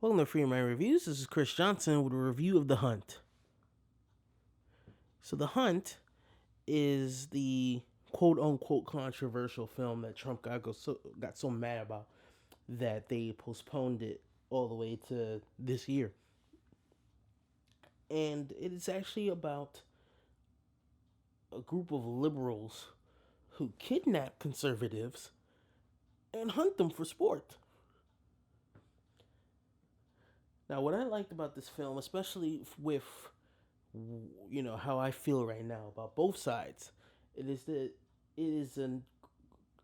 Welcome to Free Mind Reviews. This is Chris Johnson with a review of The Hunt. So, The Hunt is the quote unquote controversial film that Trump got so mad about that they postponed it all the way to this year. And it is actually about a group of liberals who kidnap conservatives and hunt them for sport. Now, what I liked about this film, especially with how I feel right now about both sides, it is that it is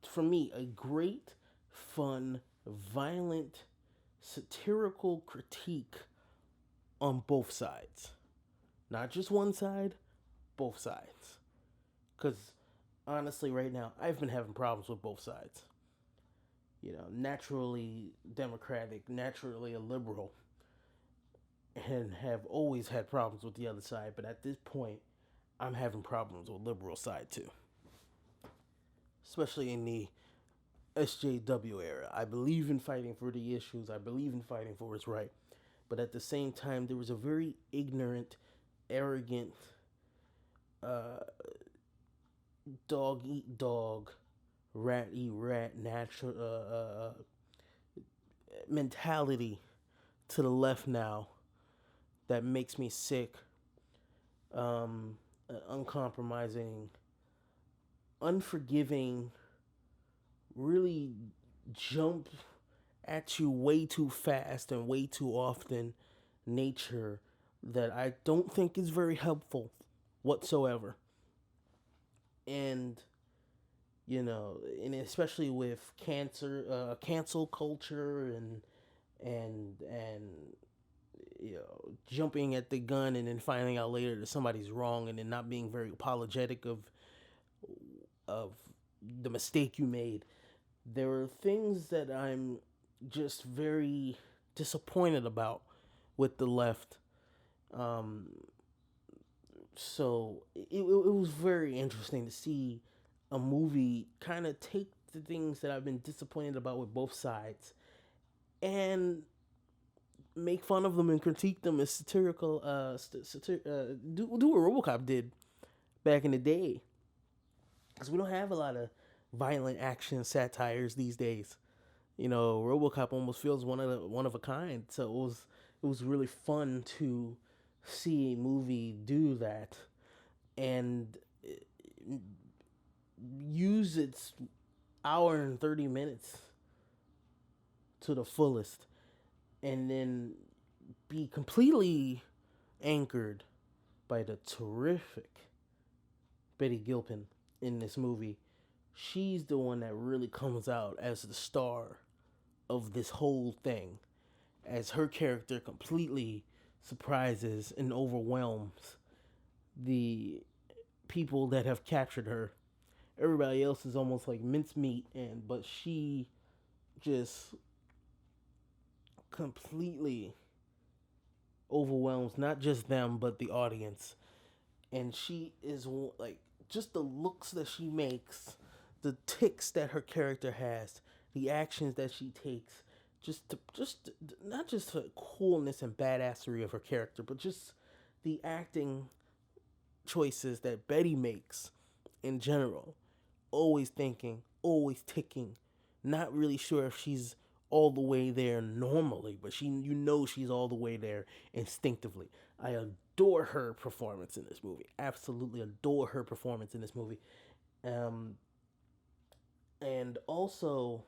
for me a great, fun, violent, satirical critique on both sides, not just one side, both sides. Because honestly, right now I've been having problems with both sides. Naturally democratic, naturally a liberal, and have always had problems with the other side. But at this point, I'm having problems with liberal side too, especially in the SJW era. I believe in fighting for the issues. I believe in fighting for what's right. But at the same time, there was a very ignorant, arrogant, uh, dog eat dog, rat eat rat natural mentality to the left now that makes me sick. Uncompromising, unforgiving, really jump at you way too fast and way too often nature that I don't think is very helpful whatsoever. And and especially with cancel culture and jumping at the gun and then finding out later that somebody's wrong and then not being very apologetic of the mistake you made. There are things that I'm just very disappointed about with the left. Um, so it was very interesting to see a movie kind of take the things that I've been disappointed about with both sides and make fun of them and critique them as satirical. Do what RoboCop did back in the day, because we don't have a lot of violent action satires these days. RoboCop almost feels one of a kind. So it was really fun to see a movie do that and use its hour and 30 minutes to the fullest, and then be completely anchored by the terrific Betty Gilpin in this movie. She's the one that really comes out as the star of this whole thing, as her character completely surprises and overwhelms the people that have captured her. Everybody else is almost like mincemeat, but she just completely overwhelms not just them but the audience. And she is like, just the looks that she makes, the ticks that her character has, the actions that she takes, just not just the coolness and badassery of her character, but just the acting choices that Betty makes in general. Always thinking, always ticking, not really sure if she's all the way there normally, but she's all the way there instinctively. I adore her performance in this movie. Absolutely adore her performance in this movie. Um, and also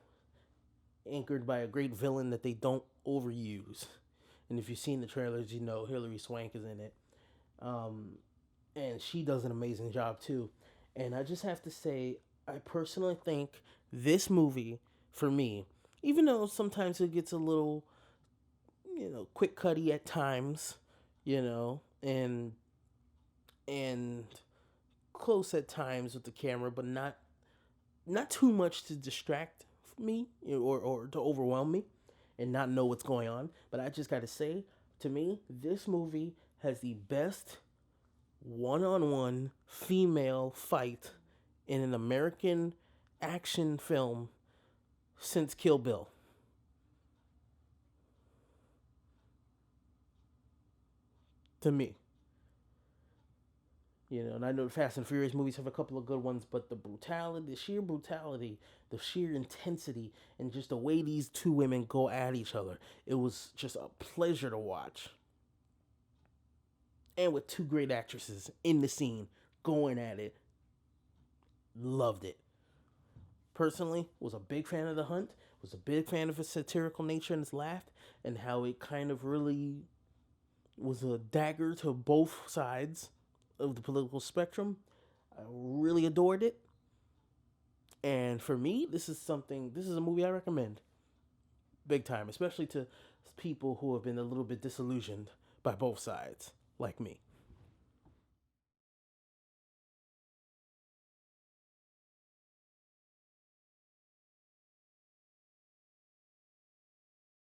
anchored by a great villain that they don't overuse. And if you've seen the trailers, Hilary Swank is in it. Um, and she does an amazing job too. And I just have to say, I personally think this movie, for me, even though sometimes it gets a little, quick cutty at times, and close at times with the camera, but not too much to distract me or to overwhelm me and not know what's going on. But I just got to say, to me, this movie has the best one-on-one female fight in an American action film since Kill Bill. to me. You know, and I know the Fast and Furious movies have a couple of good ones, but the brutality, the sheer brutality, the sheer intensity, and just the way these two women go at each other, it was just a pleasure to watch. And with two great actresses in the scene going at it, loved it. Personally, was a big fan of The Hunt, was a big fan of its satirical nature and its laugh, and how it kind of really was a dagger to both sides of the political spectrum. I really adored it. And for me, this is a movie I recommend big time, especially to people who have been a little bit disillusioned by both sides, like me.